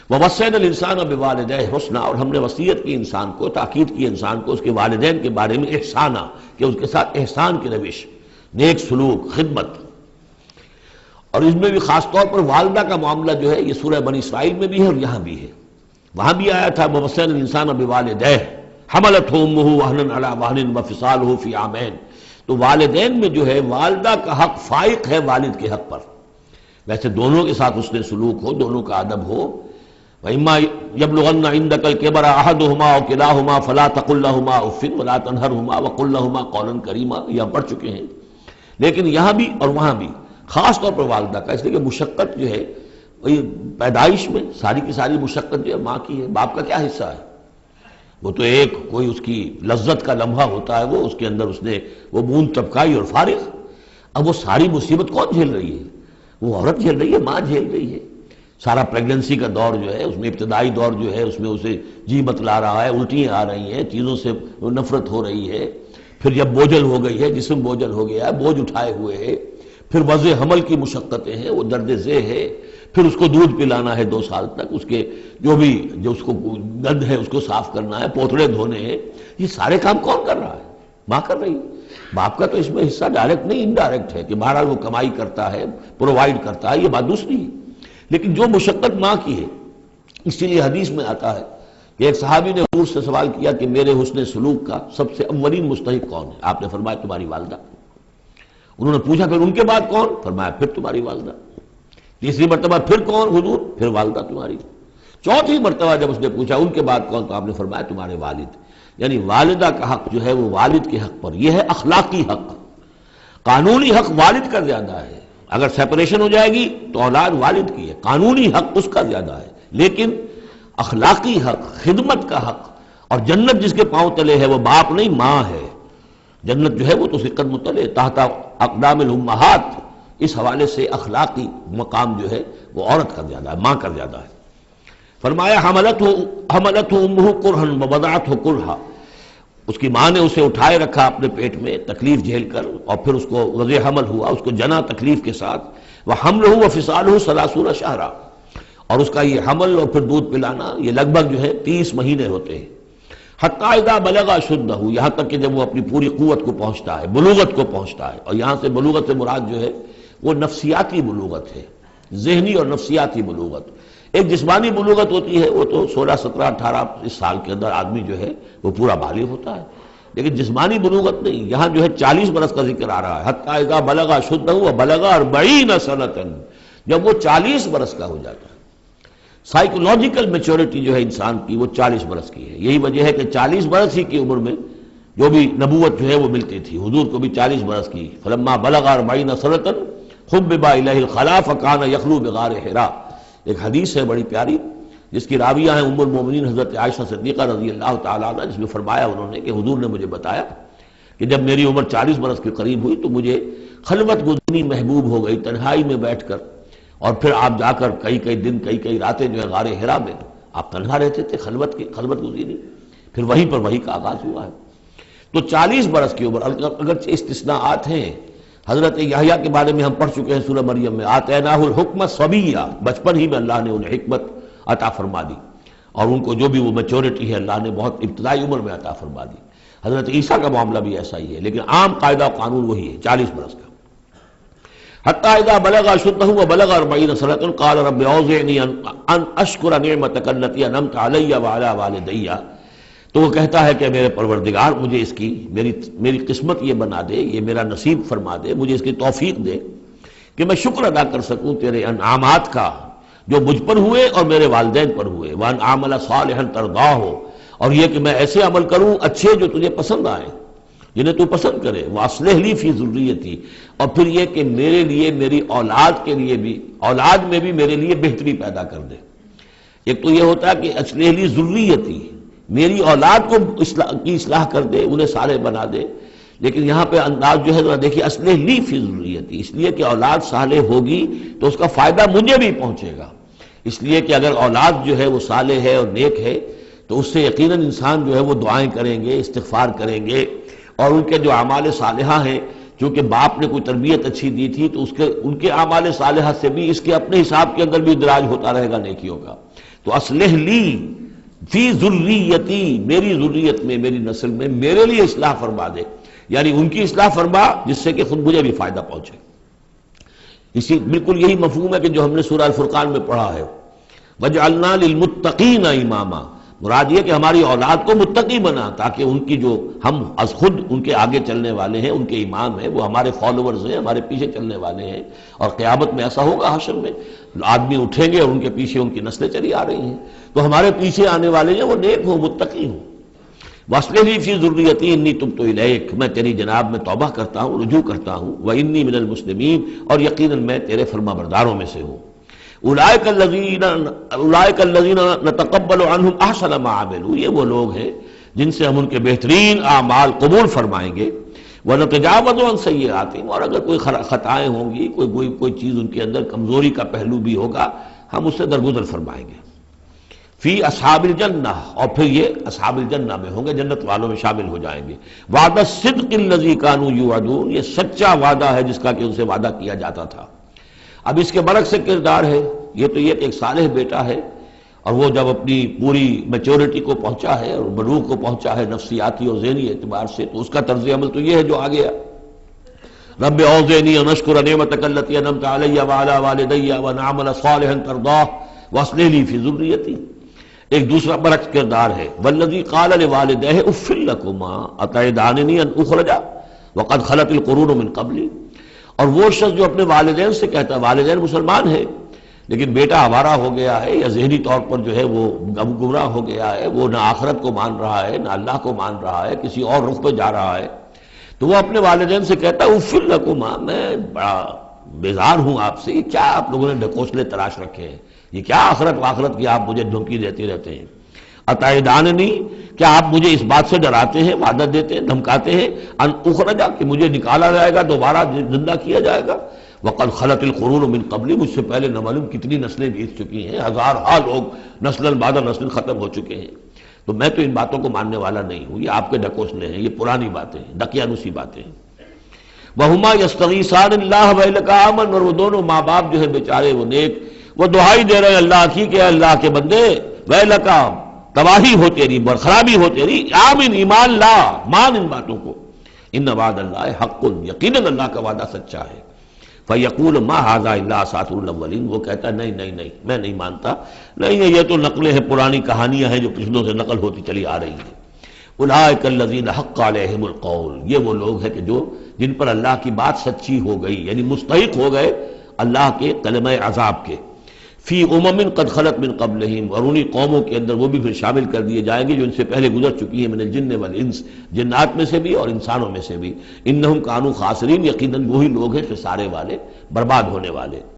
وَوَصَّيْنَا الْإِنسَانَ بِوَالِدَيْهِ حُسْنًا، اور ہم نے وصیت کی انسان کو، تاکید کی انسان کو اس کے والدین کے بارے میں احسانہ، کہ اس کے ساتھ احسان کی روش، نیک سلوک، خدمت. اور اس میں بھی خاص طور پر والدہ کا معاملہ جو ہے یہ سورہ بنی اسرائیل میں بھی ہے اور یہاں بھی ہے. وہاں بھی آیا تھا وَوَصَّيْنَا الْإِنسَانَ بِوَالِدَيْهِ حَمَلَتْهُ أُمُّهُ وَهْنًا عَلَىٰ وَهْنٍ وَفِصَالُهُ فِي عَامَيْنِ. تو والدین میں جو ہے والدہ کا حق فائق ہے والد کے حق پر. ویسے دونوں کے ساتھ اس نے سلوک ہو، دونوں کا ادب ہو. وَإِمَّا يَبْلُغَنَّ عِندَكَ الْكِبَرَ أَحَدُهُمَا أَوْ كِلَاهُمَا فَلَا تَقُل لَّهُمَا أُفٍّ وَلَا تَنْهَرْهُمَا وَقُل لَّهُمَا قَوْلًا كَرِيمًا. یہ ہم پڑھ چکے ہیں. لیکن یہاں بھی اور وہاں بھی خاص طور پر والدہ کا، اس لیے کہ مشقت جو ہے پیدائش میں ساری کی ساری مشقت جو ہے ماں کی ہے. باپ کا کیا حصہ ہے؟ وہ تو ایک کوئی اس کی لذت کا لمحہ ہوتا ہے، وہ اس کے اندر اس نے وہ بوند ٹپکائی اور فارغ. اب وہ ساری مصیبت کون جھیل رہی ہے؟ وہ عورت جھیل رہی ہے، ماں جھیل رہی ہے. سارا پریگننسی کا دور جو ہے، اس میں ابتدائی دور جو ہے، اس میں اسے جی بتلا رہا ہے، الٹیاں آ رہی ہیں، چیزوں سے نفرت ہو رہی ہے. پھر جب بوجھل ہو گئی ہے، جسم بوجھل ہو گیا ہے، بوجھ اٹھائے ہوئے ہے، پھر وضع حمل کی مشقتیں ہیں، وہ درد ذیل ہے. پھر اس کو دودھ پلانا ہے 2 سال تک، اس کے جو اس کو گند ہے اس کو صاف کرنا ہے، پوتڑے دھونے ہیں. یہ سارے کام کون کر رہا ہے؟ ماں کر رہی ہے. باپ کا تو اس میں حصہ ڈائریکٹ نہیں، انڈائریکٹ ہے کہ بہرحال وہ کمائی کرتا ہے، پرووائڈ کرتا ہے، یہ بات دوسری ہے. لیکن جو مشقت ماں کی ہے، اسی لیے حدیث میں آتا ہے کہ ایک صحابی نے حضور سے سوال کیا کہ میرے حسن سلوک کا سب سے اولین مستحق کون ہے؟ آپ نے فرمایا تمہاری والدہ. انہوں نے پوچھا پھر ان کے بعد کون؟ فرمایا پھر تمہاری والدہ. تیسری مرتبہ پھر کون؟ حضور پھر والدہ تمہاری. چوتھی مرتبہ جب اس نے پوچھا ان کے بعد کون، تو آپ نے فرمایا تمہارے والد. یعنی والدہ کا حق جو ہے وہ والد کے حق پر، یہ ہے اخلاقی حق. قانونی حق والد کا زیادہ ہے. اگر سیپریشن ہو جائے گی تو اولاد والد کی ہے، قانونی حق اس کا زیادہ ہے. لیکن اخلاقی حق، خدمت کا حق، اور جنت جس کے پاؤں تلے ہے وہ باپ نہیں ماں ہے. جنت جو ہے وہ تو اس کے قدم تلے تحت اقدام الامہات. اس حوالے سے اخلاقی مقام جو ہے وہ عورت کا زیادہ ہے، ماں کا زیادہ ہے. فرمایا حملتہ امہ کرہا ووضعتہ کرہا. اس کی ماں نے اسے اٹھائے رکھا اپنے پیٹ میں تکلیف جھیل کر، اور پھر اس کو وضع حمل ہوا، اس کو جنا تکلیف کے ساتھ. وحملہ وفصالہ 30 شہرا. اور اس کا یہ حمل اور پھر دودھ پلانا یہ لگ بھگ جو ہے 30 مہینے ہوتے ہیں. حتیٰ اذا بلغ اشدہ، یہاں تک کہ جب وہ اپنی پوری قوت کو پہنچتا ہے، بلوغت کو پہنچتا ہے. اور یہاں سے بلوغت سے مراد جو ہے وہ نفسیاتی بلوغت ہے، ذہنی اور نفسیاتی بلوغت. ایک جسمانی بلوغت ہوتی ہے، وہ تو 16 17 18 اس سال کے اندر آدمی جو ہے وہ پورا بالغ ہوتا ہے. لیکن جسمانی بلوغت نہیں. یہاں جو ہے 40 برس کا ذکر آ رہا ہے. حتیٰ اذا بلغ اشدہ وبلغ 40 سنۃ، جب وہ 40 برس کا ہو جاتا ہے. سائیکولوجیکل میچورٹی جو ہے انسان کی وہ 40 برس کی ہے. یہی وجہ ہے کہ 40 برس ہی کی عمر میں جو بھی نبوت جو ہے وہ ملتی تھی. حضور کو بھی 40 برس کی. فلما بلغ 40 سنۃ حبب الیہ الخلا فکان یخلو بغار حرا. ایک حدیث ہے بڑی پیاری جس کی راویہ ہیں ام المومنین حضرت عائشہ صدیقہ رضی اللہ تعالیٰ عنہ، جس میں فرمایا انہوں نے کہ حضور نے مجھے بتایا کہ جب میری عمر 40 برس کے قریب ہوئی تو مجھے خلوت گزینی محبوب ہو گئی، تنہائی میں بیٹھ کر. اور پھر آپ جا کر کئی دن کئی راتیں جو ہے غار حرا میں آپ تنہا رہتے تھے، خلوت گزینی. پھر وہیں پر وہی کا آغاز ہوا ہے. تو 40 برس کی عمر، اگرچہ استثناءات ہیں. حضرت یحییٰ کے بارے میں ہم پڑھ چکے ہیں سورہ مریم میں، آتیناہ الحکم صبیہ، بچپن ہی میں اللہ نے انہیں حکمت عطا فرما دی، اور ان کو جو بھی وہ میچورٹی ہے اللہ نے بہت ابتدائی عمر میں عطا فرما دی. حضرت عیسیٰ کا معاملہ بھی ایسا ہی ہے، لیکن عام قاعدہ و قانون وہی ہے 40 برس کا. حتیٰ اذا بلغ اشدہ وبلغ 40 سنۃ قال رب اوزعنی ان اشکر نعمتک التی انعمت علی وعلی والدی. تو وہ کہتا ہے کہ میرے پروردگار مجھے اس کی میری قسمت یہ بنا دے، یہ میرا نصیب فرما دے، مجھے اس کی توفیق دے کہ میں شکر ادا کر سکوں تیرے انعامات کا جو مجھ پر ہوئے اور میرے والدین پر ہوئے. وان اعمل صالحا ترضاہ، اور یہ کہ میں ایسے عمل کروں اچھے جو تجھے پسند آئیں، جنہیں تو پسند کرے. واصلح لی فی ذریتی، اور پھر یہ کہ میرے لیے میری اولاد کے لیے بھی، اولاد میں بھی میرے لیے بہتری پیدا کر دے. ایک تو یہ ہوتا ہے کہ اصلح لی ذریتی، میری اولاد کو کی اصلاح کر دے، انہیں صالح بنا دے. لیکن یہاں پہ انداز جو ہے ذرا دیکھیے، اصلح لی فی ذریتی، اس لیے کہ اولاد صالح ہوگی تو اس کا فائدہ مجھے بھی پہنچے گا. اس لیے کہ اگر اولاد جو ہے وہ صالح ہے اور نیک ہے تو اس سے یقیناً انسان جو ہے وہ دعائیں کریں گے، استغفار کریں گے، اور ان کے جو اعمال صالحہ ہیں چونکہ باپ نے کوئی تربیت اچھی دی تھی تو ان کے اعمال صالحہ سے بھی اس کے اپنے حساب کے اندر بھی ادراج ہوتا رہے گا نیکیوں کا. تو اصلح لی فی ذریتی، میری ذریت میں، میری نسل میں میرے لیے اصلاح فرما دے، یعنی ان کی اصلاح فرما جس سے کہ خود مجھے بھی فائدہ پہنچے. اسی بالکل یہی مفہوم ہے کہ جو ہم نے سورہ الفرقان میں پڑھا ہے، وَجْعَلْنَا لِلْمُتَّقِينَ إِمَامًا. مراد یہ کہ ہماری اولاد کو متقی بنا، تاکہ ان کی جو ہم از خود ان کے آگے چلنے والے ہیں، ان کے امام ہیں، وہ ہمارے فالوورز ہیں، ہمارے پیچھے چلنے والے ہیں. اور قیامت میں ایسا ہوگا، حشر میں آدمی اٹھیں گے اور ان کے پیچھے ان کی نسلیں چلی آ رہی ہیں، تو ہمارے پیچھے آنے والے ہیں وہ نیک ہوں، متقی ہوں. وَأَصْلِحْ لِي فِي ذُرِّيَّتِي إِنِّي تُبْتُ إِلَيْكَ، میں تیری جناب میں توبہ کرتا ہوں، رجوع کرتا ہوں. وَإِنِّي مِنَ الْمُسْلِمِينَ، اور یقیناً میں تیرے فرما برداروں میں سے ہوں. اولئک الذین نتقبل عنہم احسن ما عملوا، یہ وہ لوگ ہیں جن سے ہم ان کے بہترین اعمال قبول فرمائیں گے. ونتجاوز عن سیئاتہم، اور اگر کوئی خطائیں ہوں گی، کوئی چیز ان کے اندر کمزوری کا پہلو بھی ہوگا، ہم اس سے درگزر فرمائیں گے. فی اصحاب الجنہ، اور پھر یہ اصحاب الجنہ میں ہوں گے، جنت والوں میں شامل ہو جائیں گے. وعد الصدق الذی کانوا یوعدون، یہ سچا وعدہ ہے جس کا کہ ان سے وعدہ کیا جاتا تھا. اب اس کے برعکس سے کردار ہے، یہ تو یہ کہ ایک صالح بیٹا ہے، اور وہ جب اپنی پوری میچورٹی کو پہنچا ہے اور بلوغ کو پہنچا ہے نفسیاتی اور ذہنی اعتبار سے، تو اس کا طرز عمل تو یہ ہے جو آگے ہے. رب اوزعنی ان اشکر نعمتک التی انعمت علی وعلی والدی وان اعمل صالحا ترضاہ واصلح لی فی ذریتی. ایک دوسرا برعکس کردار ہے، والذی قال لوالدیہ اف لکما اتعداننی ان اخرج وقد خلت القرون من قبلی. اور وہ شخص جو اپنے والدین سے کہتا ہے، والدین مسلمان ہے لیکن بیٹا آوارہ ہو گیا ہے یا ذہنی طور پر جو ہے وہ گمراہ ہو گیا ہے، وہ نہ آخرت کو مان رہا ہے نہ اللہ کو مان رہا ہے، کسی اور رخ پہ جا رہا ہے، تو وہ اپنے والدین سے کہتا ہے اف لکما، میں بڑا بیزار ہوں آپ سے، یہ کیا آپ لوگوں نے ڈھکوسلے تراش رکھے ہیں، یہ کیا آخرت واخرت کی آپ مجھے دھمکی دیتے رہتے ہیں. اتعداننی، کیا آپ مجھے اس بات سے ڈراتے ہیں، وعدہ دیتے ہیں، دھمکاتے ہیں، ان اخرجا، کہ مجھے نکالا جائے گا، دوبارہ زندہ کیا جائے گا. وقد خلت القرون من قبلی، مجھ سے پہلے نہ معلوم کتنی نسلیں بیت چکی ہیں، ہزارہا لوگ نسل بعد نسل ختم ہو چکے ہیں، تو میں تو ان باتوں کو ماننے والا نہیں ہوں، یہ آپ کے ڈھکوسلے ہیں، یہ پرانی باتیں ہیں، دقیانوسی باتیں ہیں. وہما یستغیثان اللہ ویلک آمن، اور وہ دونوں ماں باپ جو ہے بیچارے وہ نیک، وہ دعائی دے رہے ہیں اللہ کی کہ اللہ کے بندے، ویلک، تباہی ہو تیری، خرابی ہو تیری، آمن، ایمان لا، مان ان باتوں کو. ان وعد اللہ حق، یقیناً اللہ کا وعدہ سچا ہے. فیقول ما ھذا الا اساطیر الاولین، وہ کہتا ہے نہیں نہیں نہیں، میں نہیں مانتا، نہیں یہ تو نقلیں ہیں، پرانی کہانیاں ہیں جو پچھلوں سے نقل ہوتی چلی آ رہی ہیں. اولئک الذین حق علیہم القول، یہ وہ لوگ ہیں کہ جن پر اللہ کی بات سچی ہو گئی، یعنی مستحق ہو گئے اللہ کے کلمہ عذاب کے. فی امم قد خلت من قبلہم، اور انہی قوموں کے اندر وہ بھی پھر شامل کر دیے جائیں گے جو ان سے پہلے گزر چکی ہیں، من الجن والانس، جنات میں سے بھی اور انسانوں میں سے بھی. انہم کانوا خاسرین، یقیناً وہی لوگ ہیں خسارے والے، برباد ہونے والے.